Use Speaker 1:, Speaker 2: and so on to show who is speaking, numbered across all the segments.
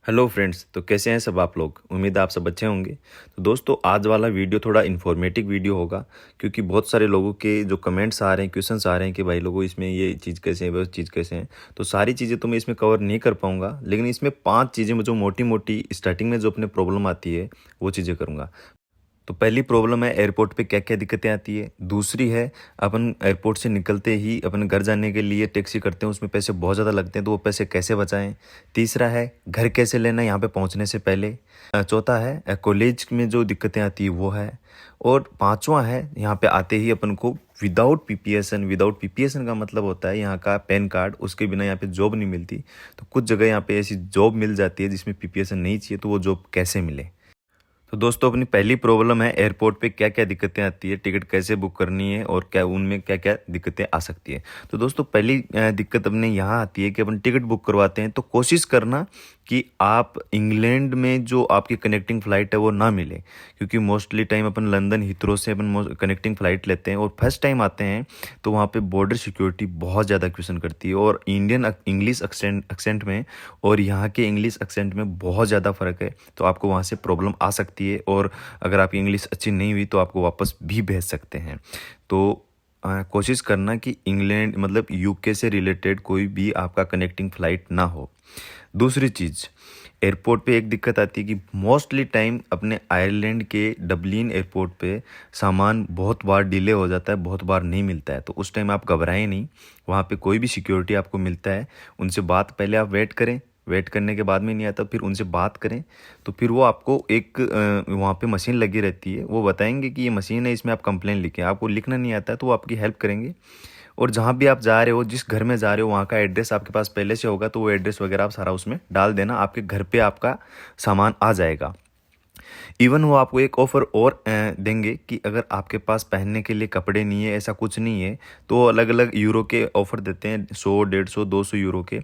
Speaker 1: Hello friends, तो कैसे हैं सब आप लोग। उम्मीद है आप सब अच्छे होंगे। तो दोस्तों, आज वाला वीडियो थोड़ा इन्फॉर्मेटिव वीडियो होगा, क्योंकि बहुत सारे लोगों के जो कमेंट्स आ रहे हैं, क्वेश्चंस आ रहे हैं कि भाई लोगों इसमें ये चीज़ कैसे है, वो चीज़ कैसे है। तो सारी चीज़ें तो मैं इसमें कवर नहीं कर पाऊंगा, लेकिन इसमें 5 चीज़ें जो मोटी मोटी स्टार्टिंग में जो अपने प्रॉब्लम आती है वो चीज़ें करूँगा। तो पहली प्रॉब्लम है एयरपोर्ट पे क्या क्या दिक्कतें आती है। दूसरी है अपन एयरपोर्ट से निकलते ही अपन घर जाने के लिए टैक्सी करते हैं, उसमें पैसे बहुत ज़्यादा लगते हैं, तो वो पैसे कैसे बचाएं। तीसरा है घर कैसे लेना है यहाँ पे पहुँचने से पहले। चौथा है कॉलेज में जो दिक्कतें आती है वो है। और पांचवा है यहाँ पे आते ही अपन को विदाउट पीपीएसन का मतलब होता है यहाँ का पैन कार्ड, उसके बिना यहाँ पे जॉब नहीं मिलती। तो कुछ जगह यहाँ पे ऐसी जॉब मिल जाती है जिसमें पीपीएसन नहीं चाहिए, तो वो जॉब कैसे मिले। तो दोस्तों, अपनी पहली प्रॉब्लम है एयरपोर्ट पे क्या क्या दिक्कतें आती है, टिकट कैसे बुक करनी है और क्या उनमें क्या क्या दिक्कतें आ सकती है। तो दोस्तों, पहली दिक्कत अपने यहाँ आती है कि अपन टिकट बुक करवाते हैं तो कोशिश करना कि आप इंग्लैंड में जो आपकी कनेक्टिंग फ़्लाइट है वो ना मिले, क्योंकि मोस्टली टाइम अपन लंदन हीथ्रो से अपन कनेक्टिंग फ़्लाइट लेते हैं और फर्स्ट टाइम आते हैं तो वहाँ पे बॉर्डर सिक्योरिटी बहुत ज़्यादा क्वेश्चन करती है, और इंडियन इंग्लिश एक्सेंट में और यहाँ के इंग्लिश एक्सेंट में बहुत ज़्यादा फ़र्क है। तो आपको वहाँ से प्रॉब्लम आ सकती है, और अगर आपकी इंग्लिश अच्छी नहीं हुई तो आपको वापस भी भेज सकते हैं। तो कोशिश करना कि इंग्लैंड मतलब यूके से रिलेटेड कोई भी आपका कनेक्टिंग फ़्लाइट ना हो। दूसरी चीज़, एयरपोर्ट पे एक दिक्कत आती है कि मोस्टली टाइम अपने आयरलैंड के डबलिन एयरपोर्ट पे सामान बहुत बार डिले हो जाता है, बहुत बार नहीं मिलता है। तो उस टाइम आप घबराएं नहीं, वहाँ पे कोई भी सिक्योरिटी आपको मिलता है, उनसे बात पहले आप वेट करें, वेट करने के बाद में नहीं आता फिर उनसे बात करें। तो फिर वो आपको एक वहाँ पे मशीन लगी रहती है, वो बताएंगे कि ये मशीन है, इसमें आप कंप्लेन लिखें। आपको लिखना नहीं आता है तो वो आपकी हेल्प करेंगे। और जहाँ भी आप जा रहे हो, जिस घर में जा रहे हो, वहाँ का एड्रेस आपके पास पहले से होगा, तो वो एड्रेस वगैरह आप सारा उसमें डाल देना, आपके घर पे आपका सामान आ जाएगा। इवन वो आपको एक ऑफ़र और देंगे कि अगर आपके पास पहनने के लिए कपड़े नहीं है, ऐसा कुछ नहीं है, तो अलग अलग यूरो के ऑफ़र देते हैं, 100 150 200 यूरो के।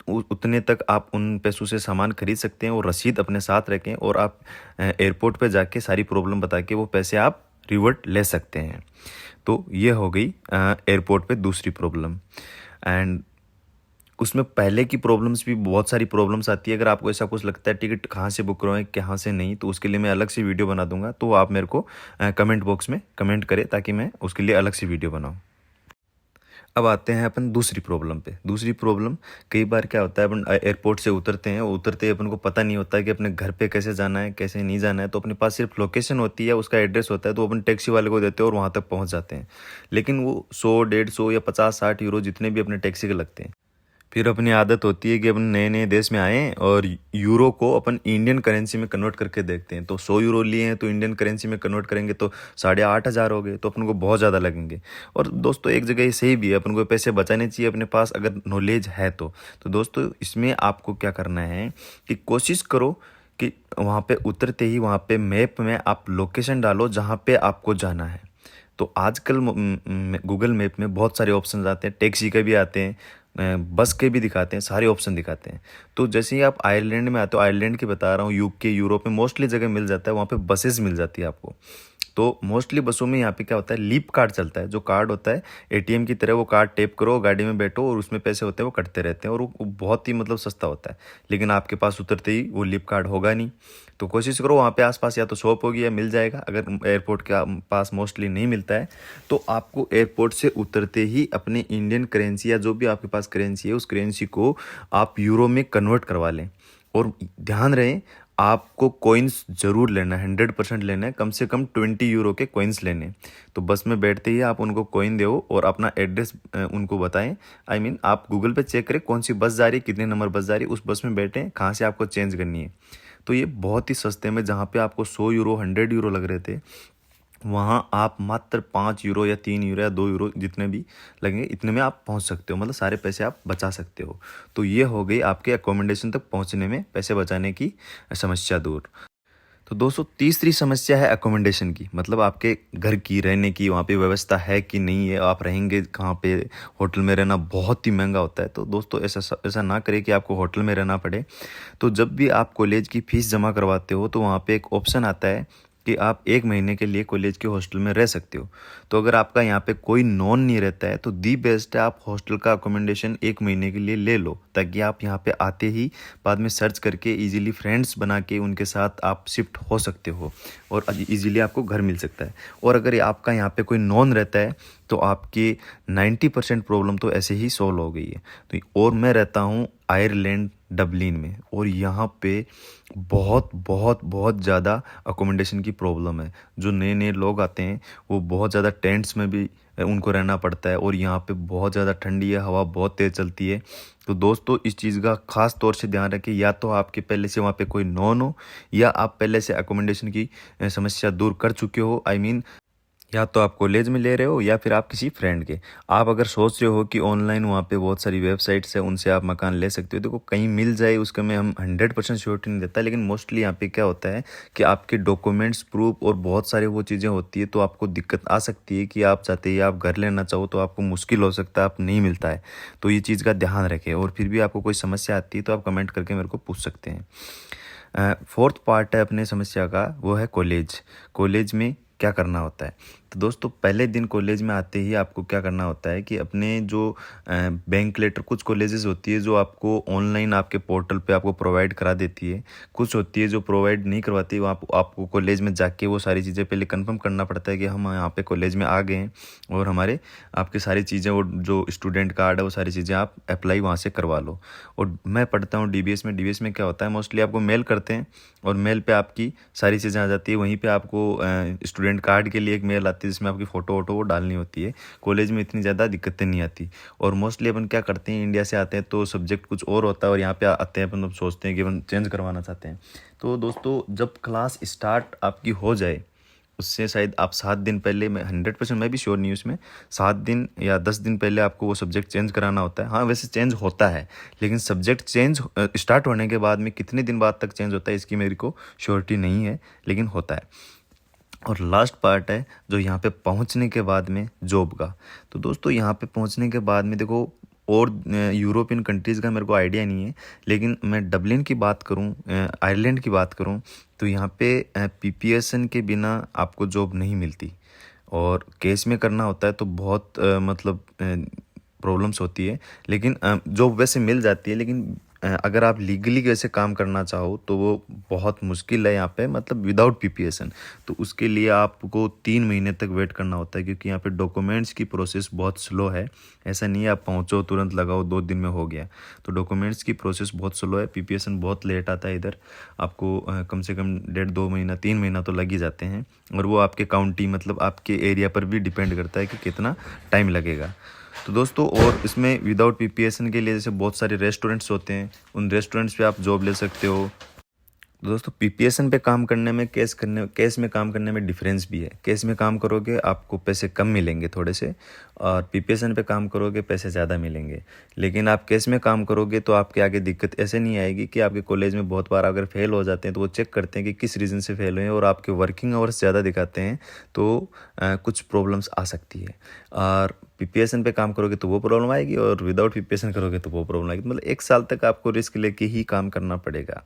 Speaker 1: उतने तक आप उन पैसों से सामान खरीद सकते हैं, और रसीद अपने साथ रखें, और आप एयरपोर्ट पे जाके सारी प्रॉब्लम बता के वो पैसे आप रिवर्ट ले सकते हैं। तो ये हो गई एयरपोर्ट पे दूसरी प्रॉब्लम। एंड उसमें पहले की प्रॉब्लम्स भी बहुत सारी प्रॉब्लम्स आती है। अगर आपको ऐसा कुछ लगता है टिकट कहाँ से बुक करवाएं कहाँ से नहीं, तो उसके लिए मैं अलग से वीडियो बना दूंगा, तो आप मेरे को कमेंट बॉक्स में कमेंट करें ताकि मैं उसके लिए अलग से वीडियो बनाऊं। अब आते हैं अपन दूसरी प्रॉब्लम पे। दूसरी प्रॉब्लम, कई बार क्या होता है अपन एयरपोर्ट से उतरते हैं, उतरते ही अपन को पता नहीं होता है कि अपने घर पे कैसे जाना है कैसे नहीं जाना है। तो अपने पास सिर्फ लोकेशन होती है, उसका एड्रेस होता है, तो अपन टैक्सी वाले को देते हैं और वहाँ तक पहुँच जाते हैं। लेकिन वो 100 150 या 50 60 यूरो जितने भी अपने टैक्सी के लगते हैं। फिर अपनी आदत होती है कि अपन नए नए देश में आए हैं और यूरो को अपन इंडियन करेंसी में कन्वर्ट करके देखते हैं। तो 100 यूरो लिए हैं तो इंडियन करेंसी में कन्वर्ट करेंगे तो 8,500 हो गए, तो अपन को बहुत ज़्यादा लगेंगे। और दोस्तों, एक जगह ये सही भी है, अपन को पैसे बचाने चाहिए अपने पास अगर नॉलेज है तो दोस्तों, इसमें आपको क्या करना है कि कोशिश करो कि वहाँ पे उतरते ही वहाँ पे मैप में आप लोकेशन डालो जहाँ पे आपको जाना है। तो आजकल गूगल मैप में बहुत सारे ऑप्शन आते हैं, टैक्सी के भी आते हैं, बस के भी दिखाते हैं, सारे ऑप्शन दिखाते हैं। तो जैसे ही आप आयरलैंड में आते हो, आयरलैंड की बता रहा हूँ, यूके यूरोप में मोस्टली जगह मिल जाता है, वहाँ पे बसेस मिल जाती है आपको। तो मोस्टली बसों में यहाँ पे क्या होता है, लीप कार्ड चलता है। जो कार्ड होता है एटीएम की तरह, वो कार्ड टेप करो, गाड़ी में बैठो और उसमें पैसे होते हैं वो कटते रहते हैं, और वो बहुत ही मतलब सस्ता होता है। लेकिन आपके पास उतरते ही वो लीप कार्ड होगा नहीं। तो कोशिश करो वहाँ पे आसपास या तो शॉप होगी या मिल जाएगा। अगर एयरपोर्ट के पास मोस्टली नहीं मिलता है तो आपको एयरपोर्ट से उतरते ही अपने इंडियन करेंसी या जो भी आपके पास करेंसी है उस करेंसी को आप यूरो में कन्वर्ट करवा लें। और ध्यान रहे, आपको कॉइन्स ज़रूर लेना है, 100% लेना है, कम से कम 20 यूरो के कॉइन्स लेने। तो बस में बैठते ही आप उनको कॉइन दो और अपना एड्रेस उनको बताएं। आप गूगल पे चेक करें कौन सी बस जा रही है, कितने नंबर बस जा रही है, उस बस में बैठें, कहाँ से आपको चेंज करनी है। तो ये बहुत ही सस्ते में, जहाँ पे आपको 100 यूरो 100 यूरो लग रहे थे, वहाँ आप मात्र 5 यूरो या 3 यूरो या 2 यूरो जितने भी लगेंगे इतने में आप पहुँच सकते हो, मतलब सारे पैसे आप बचा सकते हो। तो ये हो गई आपके अकोमोडेशन तक पहुँचने में पैसे बचाने की समस्या दूर। तो दोस्तों, तीसरी समस्या है अकोमोडेशन की, मतलब आपके घर की, रहने की, वहाँ पे व्यवस्था है कि नहीं है, आप रहेंगे कहाँ पे। होटल में रहना बहुत ही महंगा होता है। तो दोस्तों, ऐसा ना करें कि आपको होटल में रहना पड़े। तो जब भी आप कॉलेज की फ़ीस जमा करवाते हो तो वहाँ पे एक ऑप्शन आता है कि आप 1 महीने के लिए कॉलेज के हॉस्टल में रह सकते हो। तो अगर आपका यहाँ पे कोई नॉन नहीं रहता है तो दी बेस्ट है आप हॉस्टल का अकोमोडेशन 1 महीने के लिए ले लो, ताकि आप यहाँ पे आते ही बाद में सर्च करके इजीली फ्रेंड्स बना के उनके साथ आप शिफ्ट हो सकते हो और इजीली आपको घर मिल सकता है। और अगर आपका यहाँ पे कोई नॉन रहता है तो आपकी 90% प्रॉब्लम तो ऐसे ही सॉल्व हो गई है। तो और मैं रहता हूँ आयरलैंड डबलिन में, और यहाँ पे बहुत बहुत बहुत ज़्यादा अकोमोडेशन की प्रॉब्लम है। जो नए नए लोग आते हैं वो बहुत ज़्यादा टेंट्स में भी उनको रहना पड़ता है, और यहाँ पे बहुत ज़्यादा ठंडी है, हवा बहुत तेज़ चलती है। तो दोस्तों इस चीज़ का ख़ास तौर से ध्यान रखें, या तो आपके पहले से वहाँ पे कोई नॉन हो, या आप पहले से अकोमोडेशन की समस्या दूर कर चुके हो। आई मीन या तो आप कॉलेज में ले रहे हो या फिर आप किसी फ्रेंड के। आप अगर सोच रहे हो कि ऑनलाइन वहाँ पे बहुत सारी वेबसाइट्स है उनसे आप मकान ले सकते हो, देखो कहीं मिल जाए उसका मैं हम 100% श्योरिटी नहीं देता, लेकिन मोस्टली यहाँ पे क्या होता है कि आपके डॉक्यूमेंट्स प्रूफ और बहुत सारी वो चीज़ें होती है, तो आपको दिक्कत आ सकती है कि आप चाहते ही आप घर लेना चाहो तो आपको मुश्किल हो सकता है, आप नहीं मिलता है। तो ये चीज़ का ध्यान रखें, और फिर भी आपको कोई समस्या आती है तो आप कमेंट करके मेरे को पूछ सकते हैं। फोर्थ पार्ट है अपने समस्या का, वो है कॉलेज। कॉलेज में क्या करना होता है। तो दोस्तों पहले दिन कॉलेज में आते ही आपको क्या करना होता है कि अपने जो बैंक लेटर, कुछ कॉलेजेस होती है जो आपको ऑनलाइन आपके पोर्टल पे आपको प्रोवाइड करा देती है, कुछ होती है जो प्रोवाइड नहीं करवाती है। आपको कॉलेज में जाके वो सारी चीज़ें पहले कंफर्म करना पड़ता है कि हम यहाँ पे कॉलेज में आ गए हैं, और हमारे आपकी सारी चीज़ें, वो जो स्टूडेंट कार्ड है वो सारी चीज़ें आप अप्लाई वहाँ से करवा लो। और मैं पढ़ता हूँ डीबीएस में। डीबीएस में क्या होता है, मोस्टली आपको मेल करते हैं और मेल पे आपकी सारी चीज़ें आ जाती है। वहीं पे आपको स्टूडेंट कार्ड के लिए एक मेल आती है जिसमें आपकी फ़ोटो वोटो वो डालनी होती है। कॉलेज में इतनी ज़्यादा दिक्कतें नहीं आती। और मोस्टली अपन क्या करते हैं, इंडिया से आते हैं तो सब्जेक्ट कुछ और होता है, और यहाँ पे आते हैं अपन सोचते हैं कि अपन चेंज करवाना चाहते हैं। तो दोस्तों जब क्लास स्टार्ट आपकी हो जाए उससे शायद आप 7 दिन पहले, मैं 100% मैं भी श्योर नहीं हूँ इसमें, 7 दिन या 10 दिन पहले आपको वो सब्जेक्ट चेंज कराना होता है। हाँ वैसे चेंज होता है, लेकिन सब्जेक्ट चेंज स्टार्ट होने के बाद में कितने दिन बाद तक चेंज होता है इसकी मेरे को श्योरिटी नहीं है, लेकिन होता है। और लास्ट पार्ट है जो यहाँ पे पहुँचने के बाद में जॉब का। तो दोस्तों यहाँ पे पहुँचने के बाद में देखो, और यूरोपियन कंट्रीज़ का मेरे को आइडिया नहीं है, लेकिन मैं डबलिन की बात करूँ, आयरलैंड की बात करूँ, तो यहाँ पे पीपीएसएन के बिना आपको जॉब नहीं मिलती, और केस में करना होता है तो बहुत मतलब प्रॉब्लम्स होती है। लेकिन जॉब वैसे मिल जाती है, लेकिन अगर आप लीगली वैसे काम करना चाहो तो वो बहुत मुश्किल है यहाँ पे, मतलब विदाउट पीपीएसएन। तो उसके लिए आपको 3 महीने तक वेट करना होता है, क्योंकि यहाँ पे डॉक्यूमेंट्स की प्रोसेस बहुत स्लो है। ऐसा नहीं है आप पहुँचो तुरंत लगाओ 2 दिन में हो गया। तो डॉक्यूमेंट्स की प्रोसेस बहुत स्लो है। पीपीएसएन बहुत लेट आता है इधर, आपको कम से कम 1.5-2 महीना 3 महीना तो लग ही जाते हैं। और वो आपके काउंटी, मतलब आपके एरिया पर भी डिपेंड करता है कि कितना टाइम लगेगा। तो दोस्तों और इसमें विदाउट पीपीएसएन के लिए जैसे बहुत सारे रेस्टोरेंट्स होते हैं, उन रेस्टोरेंट्स पे आप जॉब ले सकते हो। तो दोस्तों पीपीएसएन पे काम करने में केस में काम करने में डिफरेंस भी है। केस में काम करोगे आपको पैसे कम मिलेंगे थोड़े से, और पीपीएसएन पे काम करोगे पैसे ज़्यादा मिलेंगे। लेकिन आप केस में काम करोगे तो आपके आगे दिक्कत ऐसे नहीं आएगी कि आपके कॉलेज में बहुत बार अगर फेल हो जाते हैं तो वो चेक करते हैं कि किस रीज़न से फेल हुए हैं, और आपके वर्किंग आवर्स ज़्यादा दिखाते हैं तो कुछ प्रॉब्लम्स आ सकती है। और पीपीएसएन पे काम करोगे तो वो प्रॉब्लम आएगी, और विदाउट पीपीएसएन करोगे तो वो प्रॉब्लम आएगी। मतलब 1 साल तक आपको रिस्क लेके ही काम करना पड़ेगा।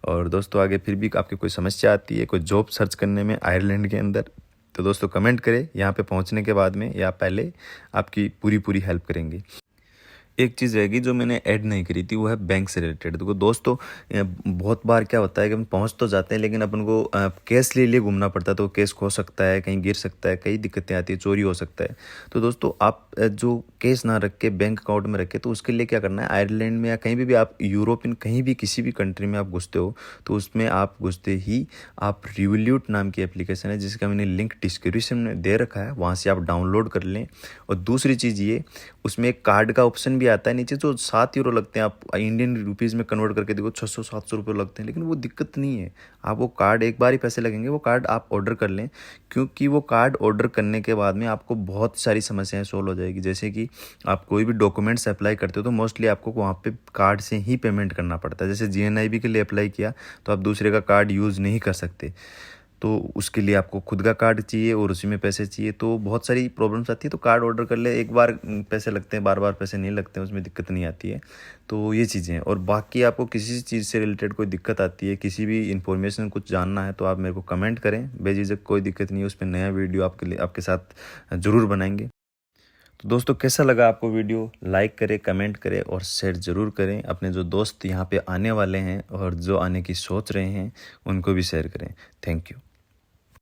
Speaker 1: और दोस्तों आगे फिर भी आपकी कोई समस्या आती है कोई जॉब सर्च करने में आयरलैंड के अंदर, तो दोस्तों कमेंट करें यहाँ पे पहुँचने के बाद में या पहले, आपकी पूरी हेल्प करेंगे। एक चीज़ रहेगी जो मैंने ऐड नहीं करी थी, वो है बैंक से रिलेटेड। देखो दोस्तों बहुत बार क्या होता है कि हम पहुंच तो जाते हैं, लेकिन अपन को कैश ले लिए घूमना पड़ता है, तो केस खो सकता है, कहीं गिर सकता है, कई दिक्कतें आती है, चोरी हो सकता है। तो दोस्तों आप जो केस ना रख के बैंक अकाउंट में रखे, तो उसके लिए क्या करना है, आयरलैंड में या कहीं भी आप यूरोपियन कहीं भी किसी भी कंट्री में आप घुसते हो, तो उसमें आप घुसते ही आप रिवोल्यूट नाम की एप्लीकेशन है जिसका मैंने लिंक डिस्क्रिप्शन में दे रखा है, वहाँ से आप डाउनलोड कर लें। और दूसरी चीज़ ये, उसमें एक कार्ड का ऑप्शन भी आता है नीचे, जो 7 यूरो लगते हैं, आप इंडियन रुपीज़ में कन्वर्ट करके देखो 600-700 रुपये लगते हैं, लेकिन वो दिक्कत नहीं है। आप वो कार्ड, एक बार ही पैसे लगेंगे, वो कार्ड आप ऑर्डर कर लें, क्योंकि वो कार्ड ऑर्डर करने के बाद में आपको बहुत सारी समस्याएं सोल्व हो जाएगी। जैसे कि आप कोई भी डॉक्यूमेंट्स अप्लाई करते हो तो मोस्टली आपको वहाँ पे कार्ड से ही पेमेंट करना पड़ता है। जैसे जीएनआईबी के लिए अप्लाई किया तो आप दूसरे का कार्ड यूज़ नहीं कर सकते। तो उसके लिए आपको खुद का कार्ड चाहिए और उसी में पैसे चाहिए, तो बहुत सारी प्रॉब्लम्स आती है। तो कार्ड ऑर्डर कर ले, एक बार पैसे लगते हैं, बार बार पैसे नहीं लगते हैं, उसमें दिक्कत नहीं आती है। तो ये चीज़ें हैं। और बाकी आपको किसी चीज़ से रिलेटेड कोई दिक्कत आती है, किसी भी इन्फॉर्मेशन कुछ जानना है, तो आप मेरे को कमेंट करें बेझिझक, कोई दिक्कत नहीं है। उस पर नया वीडियो आपके लिए आपके साथ ज़रूर बनाएंगे। तो दोस्तों कैसा लगा आपको वीडियो, लाइक करें, कमेंट करें और शेयर ज़रूर करें। अपने जो दोस्त यहाँ पे आने वाले हैं और जो आने की सोच रहे हैं उनको भी शेयर करें। Thank you.